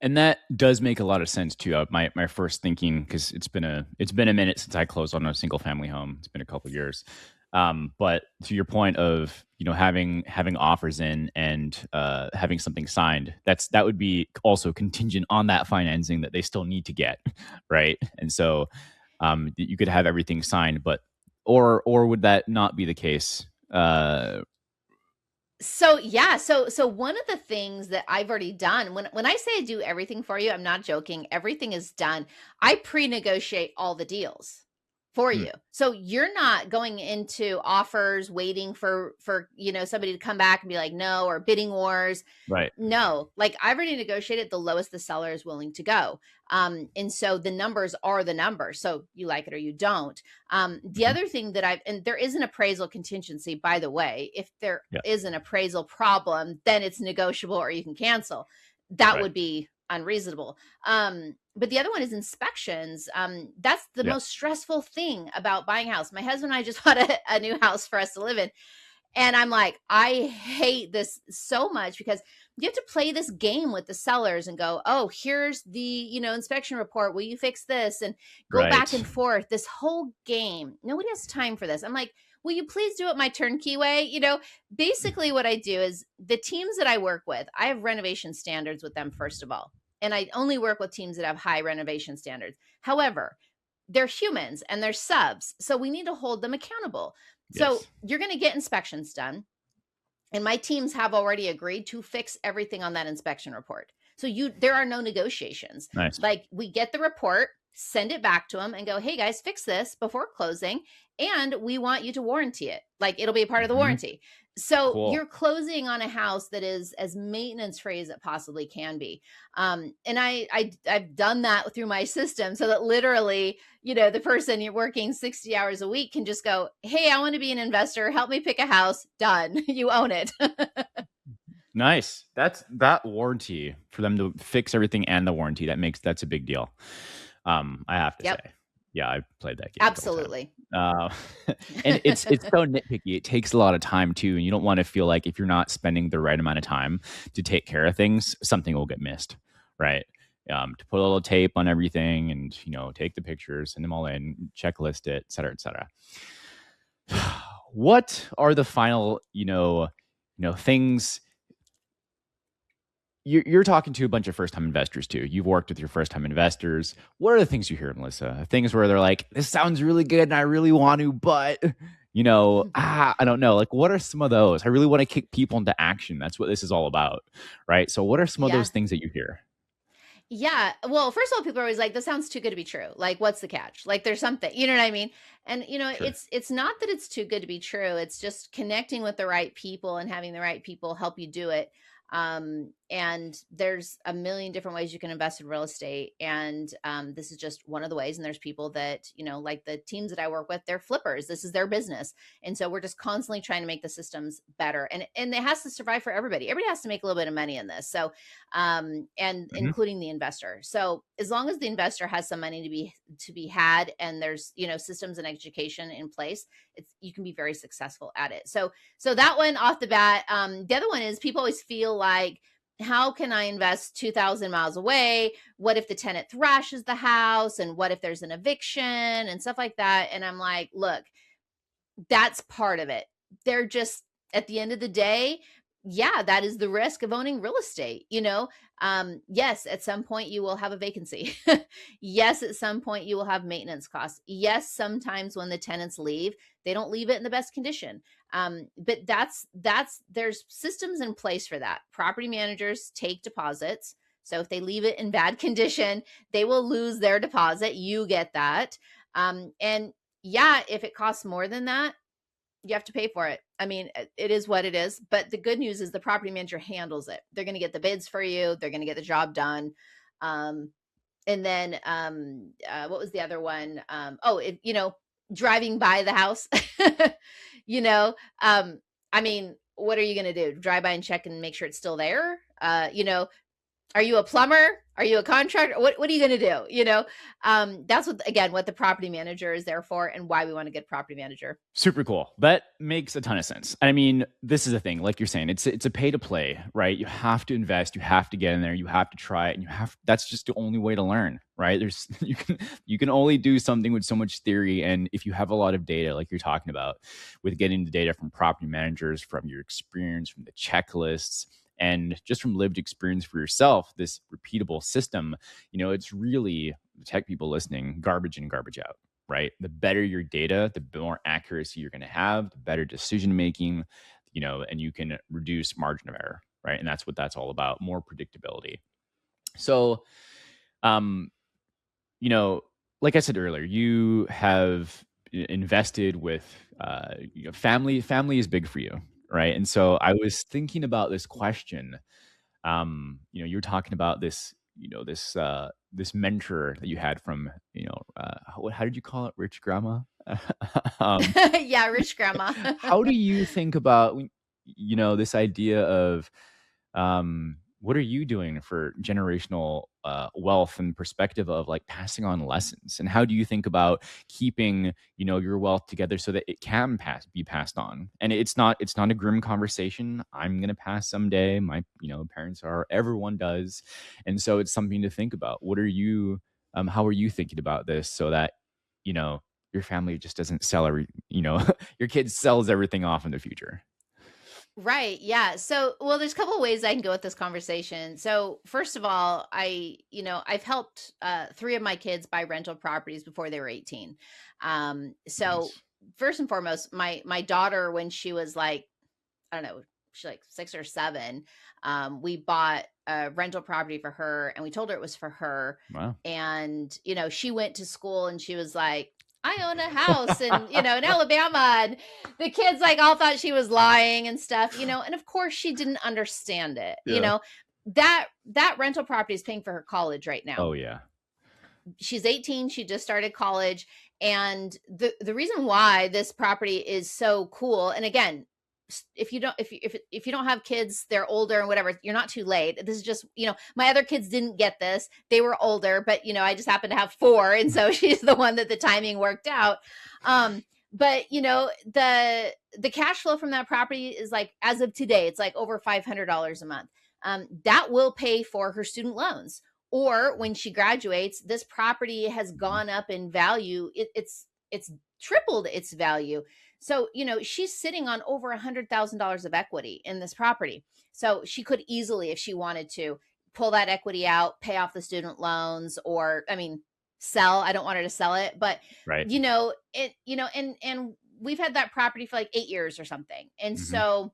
Speaker 2: And that does make a lot of sense too. My first thinking, because it's been a minute since I closed on a single family home. It's been a couple of years. But to your point of having offers in and having something signed, that would be also contingent on that financing that they still need to get, right? And so you could have everything signed, but or would that not be the case?
Speaker 1: So yeah, so one of the things that I've already done, when I say I do everything for you, I'm not joking. Everything is done. I pre-negotiate all the deals for
Speaker 2: Hmm.
Speaker 1: you. So you're not going into offers waiting for somebody to come back and be like no, or bidding wars.
Speaker 2: Right.
Speaker 1: No, like I've already negotiated the lowest the seller is willing to go. And so the numbers are the numbers. So you like it or you don't. The
Speaker 2: Mhm.
Speaker 1: other thing that and there is an appraisal contingency, by the way. If there
Speaker 2: Yeah.
Speaker 1: is an appraisal problem, then it's negotiable or you can cancel. That
Speaker 2: Right.
Speaker 1: would be unreasonable. But the other one is inspections. That's the
Speaker 2: Yeah.
Speaker 1: most stressful thing about buying a house. My husband and I just bought a new house for us to live in. And I'm like, I hate this so much because you have to play this game with the sellers and go, oh, here's the, inspection report. Will you fix this? And go back
Speaker 2: Right.
Speaker 1: and forth. This whole game. Nobody has time for this. I'm like, will you please do it my turnkey way? Basically what I do is the teams that I work with, I have renovation standards with them, first of all. And I only work with teams that have high renovation standards. However, they're humans and they're subs. So we need to hold them accountable. So
Speaker 2: Yes.
Speaker 1: you're going to get inspections done. And my teams have already agreed to fix everything on that inspection report. So there are no negotiations.
Speaker 2: Nice.
Speaker 1: Like we get the report, send it back to them and go, hey guys, fix this before closing. And we want you to warranty it. Like it'll be a part of the
Speaker 2: Mhm.
Speaker 1: warranty. So
Speaker 2: Cool.
Speaker 1: you're closing on a house that is as maintenance free as it possibly can be. And I've done that through my system so that literally, the person you're working 60 hours a week can just go, hey, I want to be an investor. Help me pick a house. Done. You own it.
Speaker 2: Nice. That's that warranty for them to fix everything and the warranty. That's a big deal. I have to
Speaker 1: Yep.
Speaker 2: say. Yeah, I played that game a couple times.
Speaker 1: Absolutely.
Speaker 2: And it's so nitpicky. It takes a lot of time too, and you don't want to feel like if you're not spending the right amount of time to take care of things, something will get missed, right? To put a little tape on everything and take the pictures, send them all in, checklist it, et cetera, et cetera. What are the final, things? You're talking to a bunch of first-time investors too. You've worked with your first-time investors. What are the things you hear, Melissa? Things where they're like, "This sounds really good, and I really want to, but I don't know." Like, what are some of those? I really want to kick people into action. That's what this is all about, right? So, what are some of
Speaker 1: Yeah.
Speaker 2: those things that you hear?
Speaker 1: Yeah. Well, first of all, people are always like, this sounds too good to be true. Like, what's the catch? Like, there's something, you know what I mean? And,
Speaker 2: Sure.
Speaker 1: it's not that it's too good to be true. It's just connecting with the right people and having the right people help you do it. And there's a million different ways you can invest in real estate. And this is just one of the ways. And there's people that, like the teams that I work with, they're flippers. This is their business. And so we're just constantly trying to make the systems better. And it has to survive for everybody. Everybody has to make a little bit of money in this. So and
Speaker 2: Mhm.
Speaker 1: including the investor. So as long as the investor has some money to be had, and there's systems and education in place, you can be very successful at it. So that one off the bat. The other one is people always feel like, how can I invest 2,000 miles away? What if the tenant thrashes the house? And what if there's an eviction and stuff like that? And I'm like, look, that's part of it. They're just, at the end of the day, yeah, that is the risk of owning real estate. Yes, at some point you will have a vacancy. Yes, at some point you will have maintenance costs. Yes, sometimes when the tenants leave, they don't leave it in the best condition. But there's systems in place for that. Property managers take deposits. So if they leave it in bad condition, they will lose their deposit. You get that. And yeah, if it costs more than that, You have to pay for it. I mean, it is what it is. But the good news is the property manager handles it. They're going to get the bids for you. They're going to get the job done. Um, and then what was the other one? Driving by the house, you know, I mean, what are you going to do? Drive by and check and make sure it's still there? Are you a plumber? Are you a contractor? What are you going to do? That's what the property manager is there for, and why we want a good property manager.
Speaker 2: Super cool. That makes a ton of sense. I mean, this is the thing, like you're saying, it's a pay to play, right? You have to invest, you have to get in there, you have to try it, and that's just the only way to learn, right? You can only do something with so much theory. And if you have a lot of data, like you're talking about, with getting the data from property managers, from your experience, from the checklists, and just from lived experience for yourself, this repeatable system, it's really, tech people listening, garbage in, garbage out, right? The better your data, the more accuracy you're going to have, the better decision making, and you can reduce margin of error, right? And that's what that's all about, more predictability. So, like I said earlier, you have invested with family. Family is big for you, right? And so I was thinking about this question. You're talking about this, this mentor that you had from, how did you call it? Rich grandma? um,
Speaker 1: Yeah, rich grandma.
Speaker 2: how do you think about, this idea of, what are you doing for generational wealth and perspective of like passing on lessons? And how do you think about keeping, your wealth together so that it can be passed on? And it's not a grim conversation. I'm going to pass someday. My, parents are, everyone does. And so it's something to think about. What are you, how are you thinking about this so that, your family just doesn't sell your kid sells everything off in the future?
Speaker 1: Right. Yeah. So, well, there's a couple of ways I can go with this conversation. So, first of all, I've helped three of my kids buy rental properties before they were 18. So
Speaker 2: Nice.
Speaker 1: first and foremost, my daughter, when she was like, I don't know, she's like 6 or 7, we bought a rental property for her, and we told her it was for her.
Speaker 2: Wow.
Speaker 1: And, she went to school and she was like, I own a house in Alabama. And the kids like all thought she was lying and stuff, and of course she didn't understand it.
Speaker 2: Yeah.
Speaker 1: That rental property is paying for her college right now.
Speaker 2: Oh yeah.
Speaker 1: She's 18. She just started college. And the reason why this property is so cool, and again, if you don't have kids, they're older and whatever, you're not too late. This is just, my other kids didn't get this. They were older, but I just happen to have 4. And so she's the one that the timing worked out. But the cash flow from that property is like, as of today, it's like over $500 a month. That will pay for her student loans. Or when she graduates, this property has gone up in value. It's tripled its value. So, she's sitting on over $100,000 of equity in this property. So she could easily, if she wanted to, pull that equity out, pay off the student loans, or, sell. I don't want her to sell it, but
Speaker 2: Right.
Speaker 1: and we've had that property for like 8 years or something. And so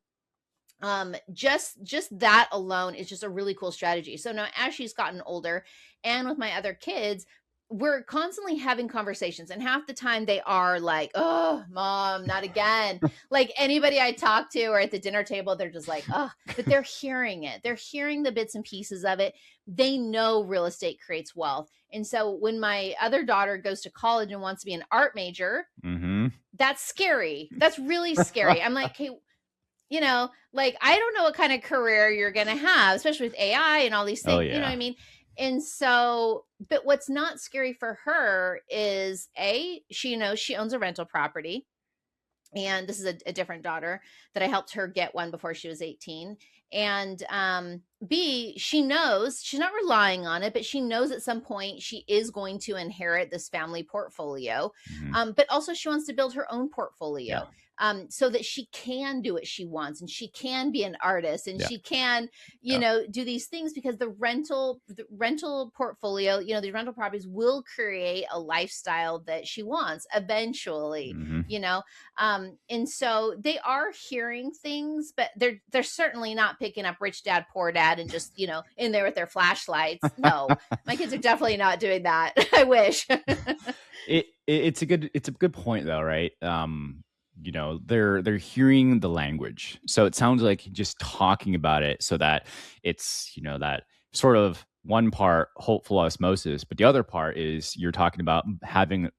Speaker 1: just that alone is just a really cool strategy. So now as she's gotten older, and with my other kids, we're constantly having conversations, and half the time they are like, oh, mom, not again. Like anybody I talk to or at the dinner table, they're just like, oh, but they're hearing it. They're hearing the bits and pieces of it. They know real estate creates wealth. And so when my other daughter goes to college and wants to be an art major, that's scary. That's really scary. I'm like, hey, like, I don't know what kind of career you're going to have, especially with AI and all these things.
Speaker 2: Oh, yeah.
Speaker 1: You know what I mean? And so, but what's not scary for her is she knows she owns a rental property. And this is a different daughter that I helped her get one before she was 18. And B, she knows she's not relying on it, but she knows at some point she is going to inherit this family portfolio. But also she wants to build her own portfolio. So that she can do what she wants, and she can be an artist, and she can, do these things, because the rental portfolio, these rental properties will create a lifestyle that she wants eventually, and so they are hearing things, but they're certainly not picking up Rich Dad, Poor Dad and just, in there with their flashlights. No, my kids are definitely not doing that. I wish.
Speaker 2: It's a good point though, right? they're hearing the language. So it sounds like just talking about it so that it's, that sort of one part hopeful osmosis, but the other part is you're talking about having,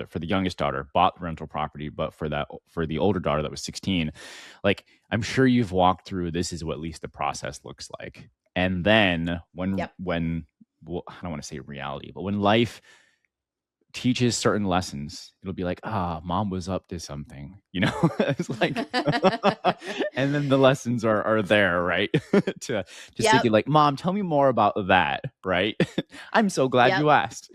Speaker 2: for the youngest daughter bought the rental property, but for the older daughter that was 16, like I'm sure you've walked through, this is what at least the process looks like. And then
Speaker 1: Yep.
Speaker 2: well, I don't want to say reality, but when life teaches certain lessons, it'll be like, mom was up to something, it's like, and then the lessons are there, right? to say,
Speaker 1: Yep.
Speaker 2: like, mom, tell me more about that, right? I'm so glad
Speaker 1: Yep.
Speaker 2: you asked,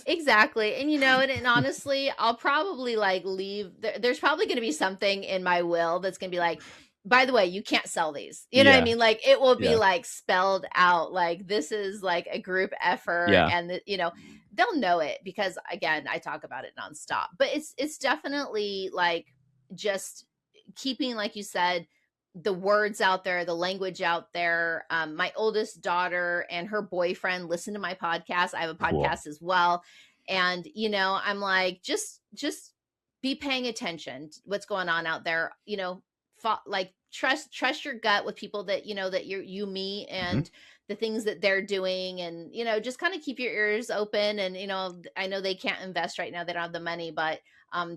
Speaker 1: Exactly. And honestly, I'll probably like leave there's probably going to be something in my will that's going to be like, by the way, you can't sell these. You know what I
Speaker 2: Yeah,
Speaker 1: mean? Like it will be
Speaker 2: yeah,
Speaker 1: like spelled out like this is like a group effort
Speaker 2: yeah,
Speaker 1: and they'll know it because again, I talk about it nonstop. But it's definitely like just keeping, like you said, the words out there, the language out there. My oldest daughter and her boyfriend listen to my podcast. I have a
Speaker 2: cool.
Speaker 1: podcast as well. And, I'm like, just be paying attention to what's going on out there, like trust your gut with people that, that you meet
Speaker 2: Mhm.
Speaker 1: and the things that they're doing. And, just kind of keep your ears open. And, I know they can't invest right now. They don't have the money, but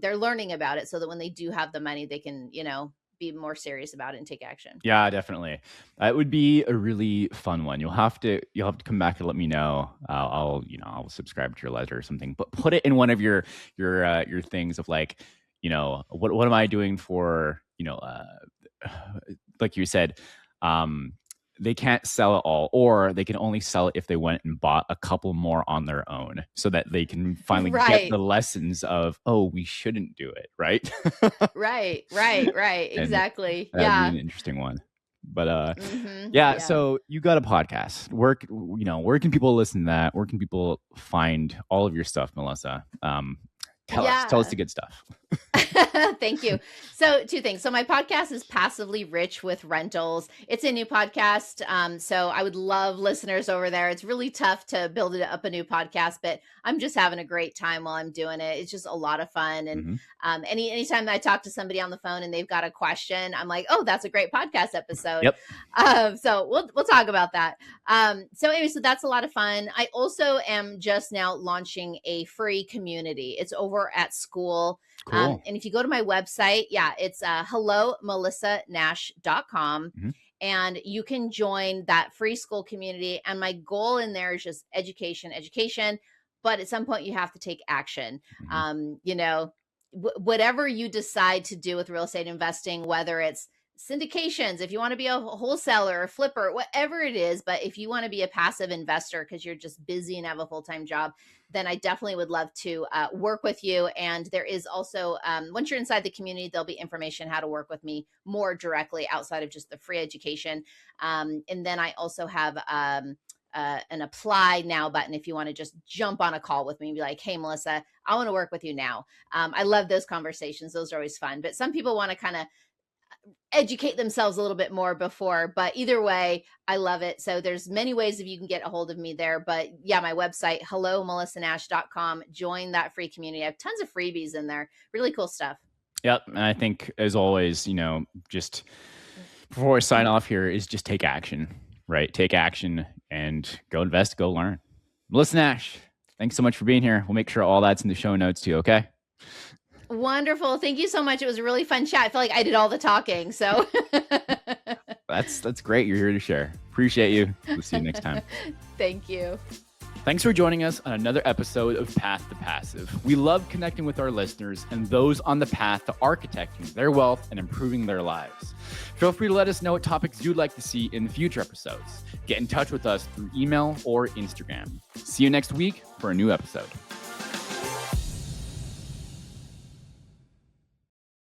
Speaker 1: they're learning about it so that when they do have the money, they can, be more serious about it and take action.
Speaker 2: Yeah, definitely. It would be a really fun one. You'll have to come back and let me know. I'll subscribe to your letter or something. But put it in one of your things of like, what am I doing for, like you said, um, they can't sell it all, or they can only sell it if they went and bought a couple more on their own, so that they can finally get
Speaker 1: Right.
Speaker 2: the lessons of, oh, we shouldn't do it, right?
Speaker 1: Right. Right. Right.
Speaker 2: And
Speaker 1: Exactly.
Speaker 2: that would be
Speaker 1: Yeah.
Speaker 2: an interesting one. But yeah.
Speaker 1: Yeah.
Speaker 2: So you got a podcast. Where can people listen to that? Where can people find all of your stuff, Melissa? Tell us
Speaker 1: Yeah.
Speaker 2: the good stuff.
Speaker 1: Thank you. So, two things. So, my podcast is Passively Rich with Rentals. It's a new podcast. So, I would love listeners over there. It's really tough to build up a new podcast, but I'm just having a great time while I'm doing it. It's just a lot of fun. And
Speaker 2: Hmm.
Speaker 1: anytime I talk to somebody on the phone and they've got a question, I'm like, oh, that's a great podcast episode.
Speaker 2: Yep.
Speaker 1: So, we'll talk about that. So that's a lot of fun. I also am just now launching a free community. It's over at school.
Speaker 2: Cool.
Speaker 1: And if you go to my website, it's hellomelissanash.com.
Speaker 2: Hmm.
Speaker 1: And you can join that free school community. And my goal in there is just education. But at some point, you have to take action.
Speaker 2: Hmm.
Speaker 1: Whatever you decide to do with real estate investing, whether it's syndications, if you want to be a wholesaler, a flipper, whatever it is, but if you want to be a passive investor because you're just busy and have a full-time job, then I definitely would love to work with you. And there is also, once you're inside the community, there'll be information how to work with me more directly outside of just the free education. And then I also have an apply now button if you want to just jump on a call with me and be like, hey, Melissa, I want to work with you now. I love those conversations. Those are always fun. But some people want to kind of educate themselves a little bit more before, but either way, I love it. So there's many ways that you can get a hold of me there, but yeah, my website, hellomelissanash.com, join that free community. I have tons of freebies in there, really cool stuff.
Speaker 2: Yep. And I think, as always, just before I sign off here, is just take action, right? Take action and go invest, go learn. Melissa Nash, thanks so much for being here. We'll make sure all that's in the show notes too. Okay.
Speaker 1: Wonderful. Thank you so much. It was a really fun chat. I feel like I did all the talking. So
Speaker 2: That's great. You're here to share. Appreciate you. We'll see you next time.
Speaker 1: Thank you.
Speaker 2: Thanks for joining us on another episode of Path to Passive. We love connecting with our listeners and those on the path to architecting their wealth and improving their lives. Feel free to let us know what topics you'd like to see in future episodes. Get in touch with us through email or Instagram. See you next week for a new episode.